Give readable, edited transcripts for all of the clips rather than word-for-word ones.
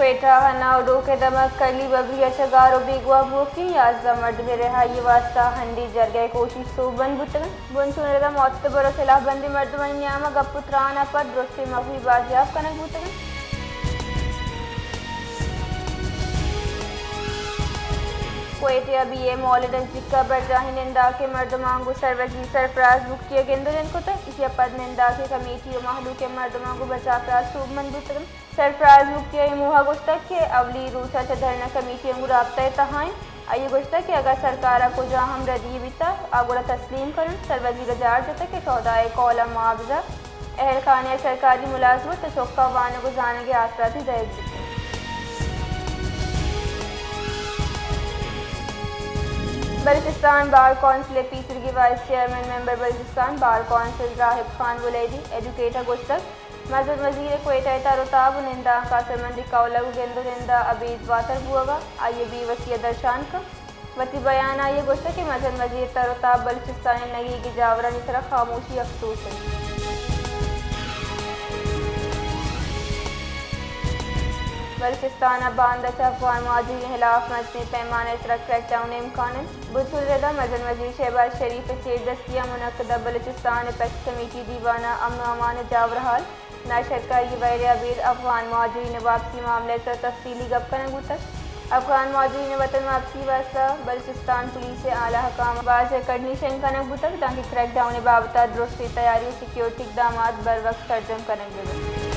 क्वेटा हनाउडो के दमक करली बबरी अचगारो बेगवा बोकी याजदा मर्द में रिहाई वास्ता हंडी जरगे कोशिश सो बन बुतगन बुनसुनरदा मौत बरो खिलाफ बंदी मर्द वही न्यामा गपुत्राना पर दुरुस्ती मफी बाजियाब कनक बुतगन क्वेटिया बीए मौलिडन जिक्का बरजाही निंदा के मर्द मांगू सरवजी सरफराज बुक्तिया गेंदो जन को तक इसी पद निंदा के कमेटी और महलू के मर्द मांगू बचा प्राज सूब मन बुतगन सरफराज बुक्तिया मुहा गुस्तक के अवली रूसा धरना कमेटी अंगू राबता तहाइन आइए गुस्तक के अगर सरकार को जहाँ हम रदी बिता आगुड़ा तस्लीम करन सरवजी रजार जता के सौदाए कौला मुआवजा अहल खाने सरकारी मुलाजमत चौका वान गुजारने के आसरा थी दहेज बलूचिस्तान बार कौंसिल पीसर की vice chairman member Balochistan bar council Rahib Khan वलेदी एजुकेटर गुस्तक मस्जिद वजीर क्वेटा तारोताब निंदा कासरमंदी कौलगु गेंदो निंदा अबीद वातर बुआगा आइए बी वसीय दर्शान का वती बयान आइए गुस्तक कि मस्जिद वजीर तारोताब बलूचिस्तान नगी की जावरा की तरह खामोशी अफसोस है बलूचिस्तान बांदा अफगान मुहाजिर के खिलाफ मजनी पैमाने पर क्रैकडाउन इम्कान बुजुर्दा मजन वजीर शहबाज शरीफ चेर दस्तिया मुनदा बलूचिस्तान पैक्स कमेटी दीवाना अमन अमान जावरहाल नाशर का ये वैर अबीर अफगान मुहाजिरीन वापसी मामले पर तफसीली गपन गुतक अफगान मुहाजिरीन वतन वापसी वास्ता बलूचिस्तान पुलिस से आला हकाम बाज करनी शंका गुतक ताकि क्रैकडाउन बाबत दुरुस्ती तैयारी सिक्योरिटी इकदाम बर वक्त सर्जम करेंगे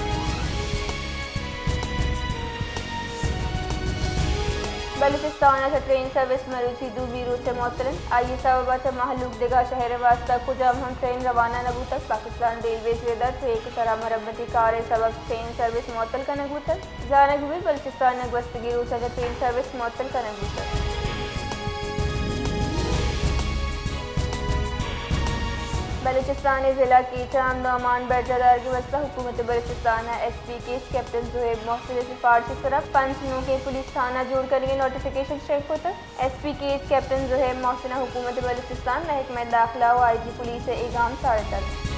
बलूचिस्तान ट्रेन सर्विस मरूची दूबी रूट से मोतरन आइए सबब महलूक दिगा शहर वास्ता कुजाम हम ट्रेन रवाना नबू तक पाकिस्तान रेलवे से दर एक तरह मरम्मती कार सबक ट्रेन सर्विस मअतल का नबू तक जानक भी बलूचिस्तान नगवस्तगी रूट से ट्रेन सर्विस मअतल का नबू तक बलूचिस्तान ज़िला की अमन अमान बरजदार की वस्ता हुकूमत Balochistan SP case captain Zuhaib Mohsin सिफारिश की तरफ 5 नो के पुलिस थाना जोड़ करके नोटिफिकेशन शेख होता SP case captain Zuhaib Mohsin हुकूमत बलूचिस्तान महकमा दाखिला व IG पुलिस से एगाम 3:30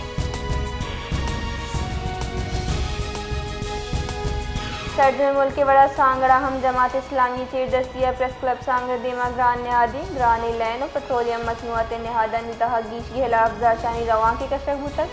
सदर मुल्क के बड़ा सांगड़ा हम Jamaat Islami chair दस्तिया press club Sanghar दीमा ग्रान निहादी ग्रानी लैन और पेट्रोलियम मसनूआत निहादा नितहगीश के खिलाफ जाशानी रवां की कशफ तक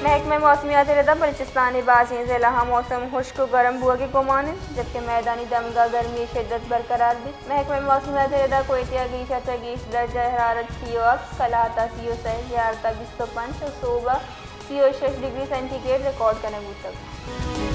महकमा मौसमियात रदा बलूचिस्तानी बाज़ी ज़िला मौसम खुश्क गर्म बुआ के गुमान जबकि मैदानी दमगा गर्मी शिद्दत बरकरार भी महकमा मौसमियात रदा कोयटिया गीशा तगीश दर्जा हरारत CO कलाता CO सह ज़्यारता 205 और सोबा CO 6 डिग्री सेंटीग्रेड रिकॉर्ड करने तक